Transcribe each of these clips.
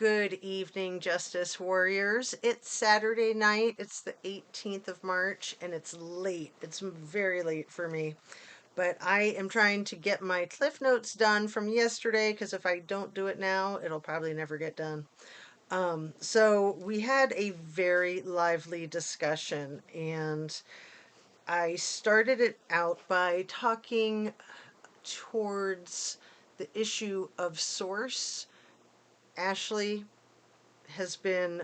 Good evening, Justice Warriors. It's Saturday night. It's the 18th of March, and it's late. It's very late for me. But I am trying to get my Cliff Notes done from yesterday because if I don't do it now, it'll probably never get done. So we had a very lively discussion, and I started it out by talking towards the issue of source. Ashley has been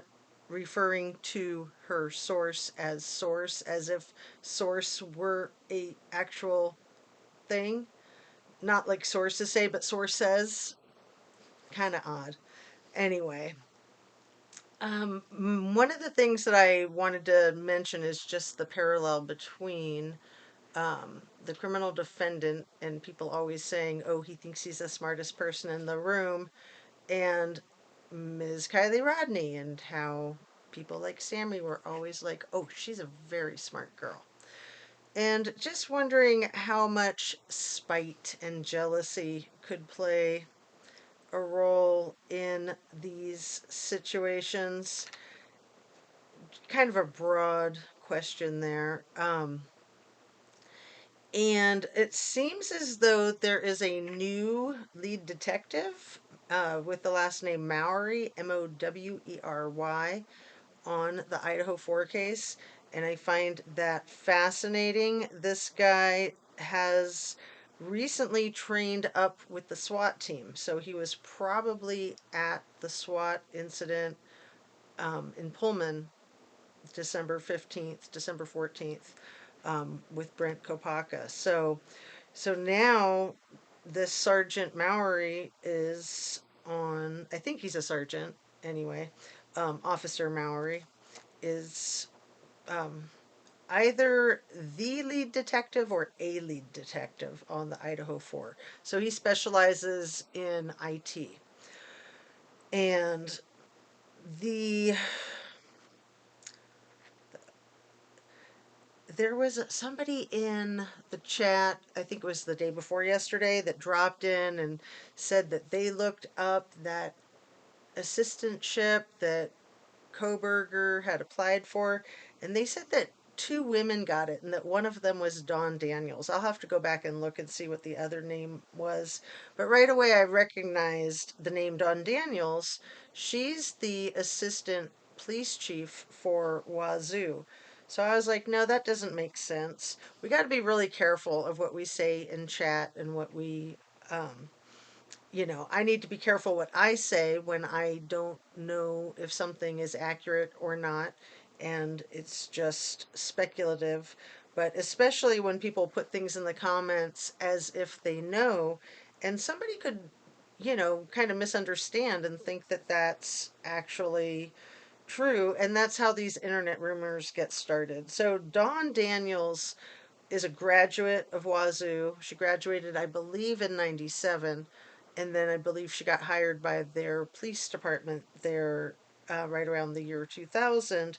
referring to her source as if source were a actual thing, not like sources say, but source says. Kind of odd. Anyway, one of the things that I wanted to mention is just the parallel between the criminal defendant and people always saying, oh, he thinks he's the smartest person in the room, and Ms. Kylie Rodney, and how people like Sammy were always like, oh, she's a very smart girl. And just wondering how much spite and jealousy could play a role in these situations. Kind of a broad question there. And it seems as though there is a new lead detective with the last name Mowery, Mowery, on the Idaho 4 case. And I find that fascinating. This guy has recently trained up with the SWAT team. So he was probably at the SWAT incident in Pullman December 15th, December 14th, with Brent Kopaka. So now this Sergeant Mowery is on, I think he's a sergeant anyway. Officer Mowery is um, either the lead detective or a lead detective on the Idaho 4. So he specializes in IT. And the there was somebody in the chat, I think it was the day before yesterday, that dropped in and said that they looked up that assistantship that Koberger had applied for, and they said that two women got it and that one of them was Dawn Daniels. I'll have to go back and look and see what the other name was. But right away I recognized the name Dawn Daniels. She's the assistant police chief for Wazoo. So I was like, no, that doesn't make sense. We got to be really careful of what we say in chat and what we I need to be careful what I say when I don't know if something is accurate or not, and it's just speculative. But especially when people put things in the comments as if they know, and somebody could, kind of misunderstand and think that that's actually true, and that's how these internet rumors get started. So Dawn Daniels is a graduate of Wazoo. She graduated, I believe, in 97. And then I believe she got hired by their police department there right around the year 2000.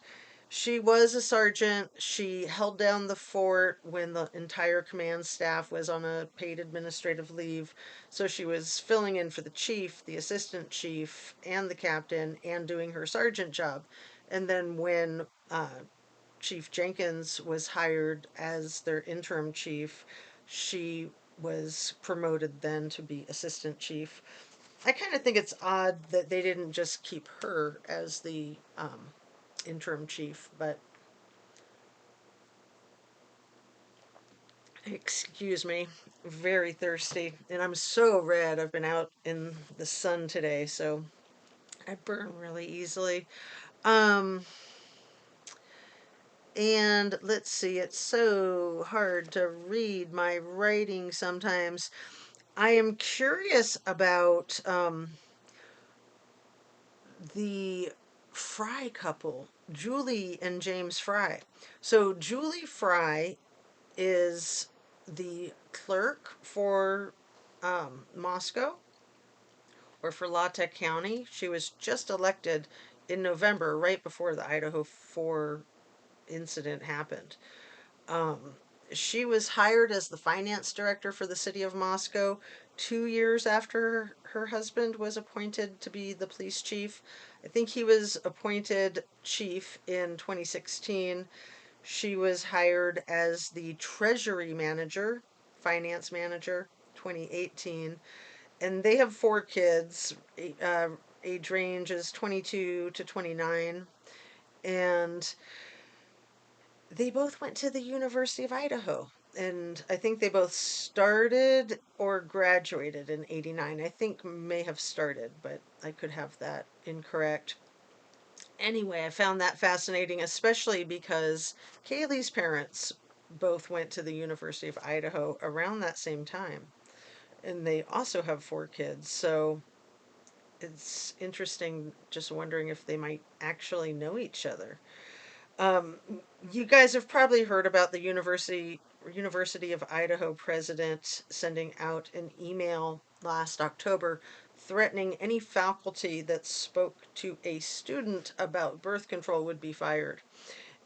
She was a sergeant. She held down the fort when the entire command staff was on a paid administrative leave. So she was filling in for the chief, the assistant chief, and the captain, and doing her sergeant job. And then when Chief Jenkins was hired as their interim chief, she was promoted then to be assistant chief. I kind of think it's odd that they didn't just keep her as the interim chief, but excuse me, very thirsty. And I'm so red. I've been out in the sun today, so I burn really easily. Um, and let's see, it's so hard to read my writing sometimes. I am curious about the Fry couple, Julie and James Fry. So, Julie Fry is the clerk for Moscow or for La Tech County. She was just elected in November, right before the Idaho 4 incident happened. Um, She was hired as the finance director for the city of Moscow 2 years after her husband was appointed to be the police chief. I think he was appointed chief in 2016. She was hired as the treasury manager, finance manager, 2018. And they have 4 kids. Age range is 22 to 29. And they both went to the University of Idaho. And I think they both started or graduated in 89. I think may have started, but I could have that incorrect. Anyway, I found that fascinating, especially because Kaylee's parents both went to the University of Idaho around that same time. And they also have 4 kids. So it's interesting just wondering if they might actually know each other. Um, you guys have probably heard about the University of Idaho president sending out an email last October threatening any faculty that spoke to a student about birth control would be fired.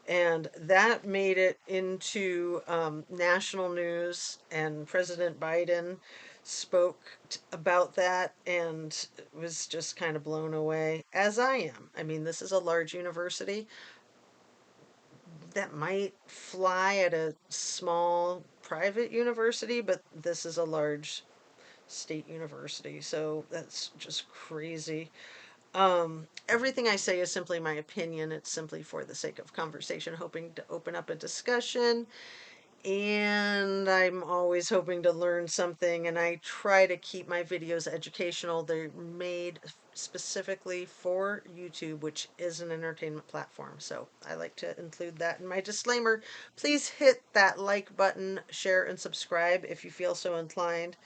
And that made it into national news, and President Biden spoke about that and was just kind of blown away, as I am. I mean, this is a large university that might fly at a small private university, but this is a large state university, so that's just crazy. Everything I say is simply my opinion. It's simply for the sake of conversation, hoping to open up a discussion. And I'm always hoping to learn something, and I try to keep my videos educational. They're made specifically for YouTube, which is an entertainment platform. So I like to include that in my disclaimer. Please hit that like button, share, and subscribe if you feel so inclined.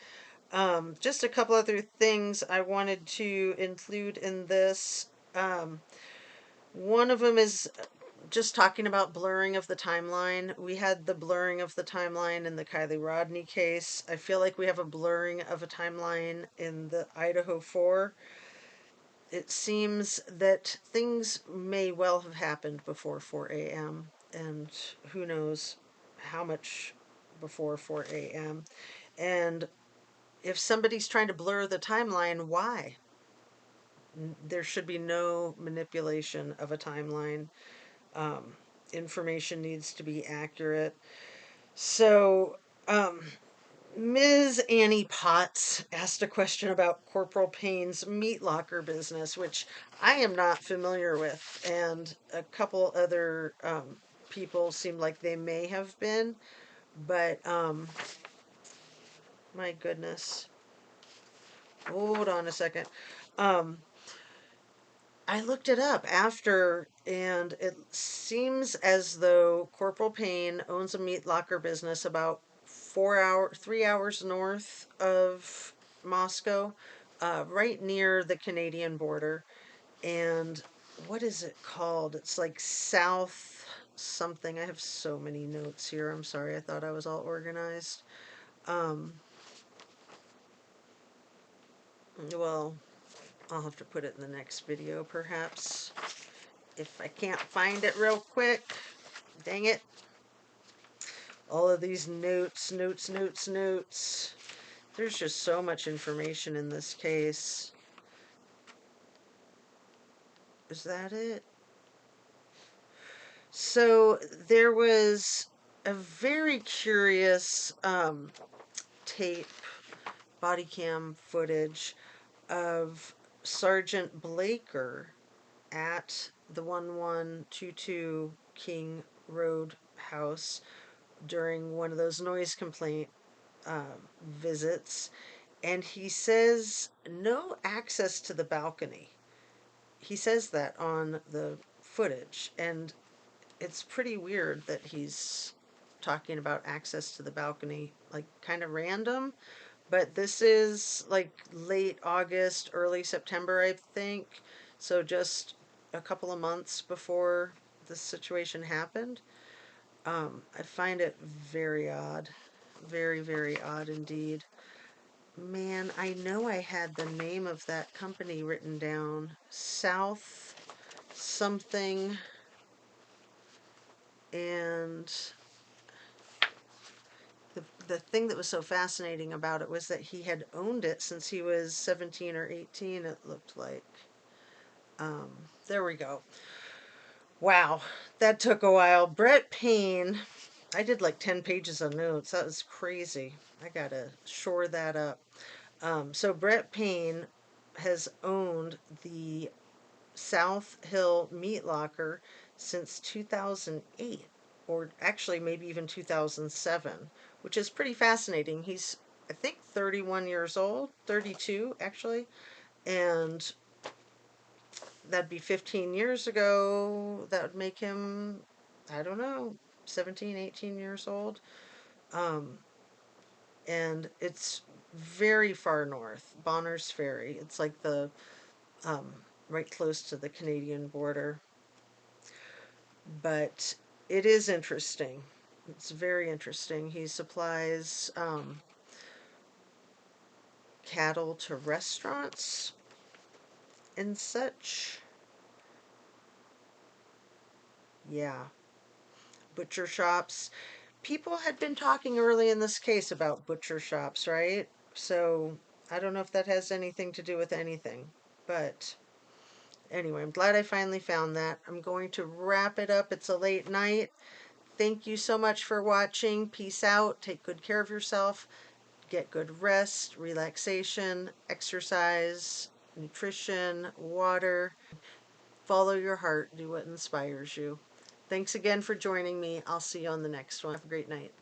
Just a couple other things I wanted to include in this. One of them is just talking about blurring of the timeline. We had the blurring of the timeline in the Kylie Rodney case. I feel like we have a blurring of a timeline in the Idaho 4. It seems that things may well have happened before 4 a.m., and who knows how much before 4 a.m. And if somebody's trying to blur the timeline, why? There should be no manipulation of a timeline. Um, Information needs to be accurate. So, Ms. Annie Potts asked a question about Corporal Payne's meat locker business, which I am not familiar with, and a couple other people seemed like they may have been, but my goodness. Hold on a second. Um, I looked it up after, and it seems as though Corporal Payne owns a meat locker business about 3 hours north of Moscow, right near the Canadian border. And what is it called? It's like South something. I have so many notes here. I'm sorry. I thought I was all organized. Um, well, I'll have to put it in the next video, perhaps, if I can't find it real quick. Dang it. All of these notes, notes, notes, notes. There's just so much information in this case. Is that it? So there was a very curious tape, body cam footage of Sergeant Blaker at the 1122 King Road house during one of those noise complaint visits, and he says no access to the balcony. He says that on the footage, and it's pretty weird that he's talking about access to the balcony, like kind of random. But this is like late August, early September, I think. So just a couple of months before this situation happened. I find it very odd. Very, very odd indeed. Man, I know I had the name of that company written down. South something. And the thing that was so fascinating about it was that he had owned it since he was 17 or 18, it looked like. Um, there we go. Wow, that took a while. Brett Payne, I did like 10 pages of notes. That was crazy. I gotta shore that up. So Brett Payne has owned the South Hill Meat Locker since 2008, or actually maybe even 2007, which is pretty fascinating. He's, I think, 31 years old, 32 actually, and that'd be 15 years ago. That would make him, I don't know, 17, 18 years old. Um, and it's very far north, Bonner's Ferry. It's like the um, right close to the Canadian border. But it is interesting. It's very interesting. He supplies cattle to restaurants and such. Yeah, butcher shops. People had been talking early in this case about butcher shops, right? So I don't know if that has anything to do with anything. But anyway, I'm glad I finally found that. I'm going to wrap it up. It's a late night. Thank you so much for watching. Peace out. Take good care of yourself. Get good rest, relaxation, exercise, nutrition, water. Follow your heart. Do what inspires you. Thanks again for joining me. I'll see you on the next one. Have a great night.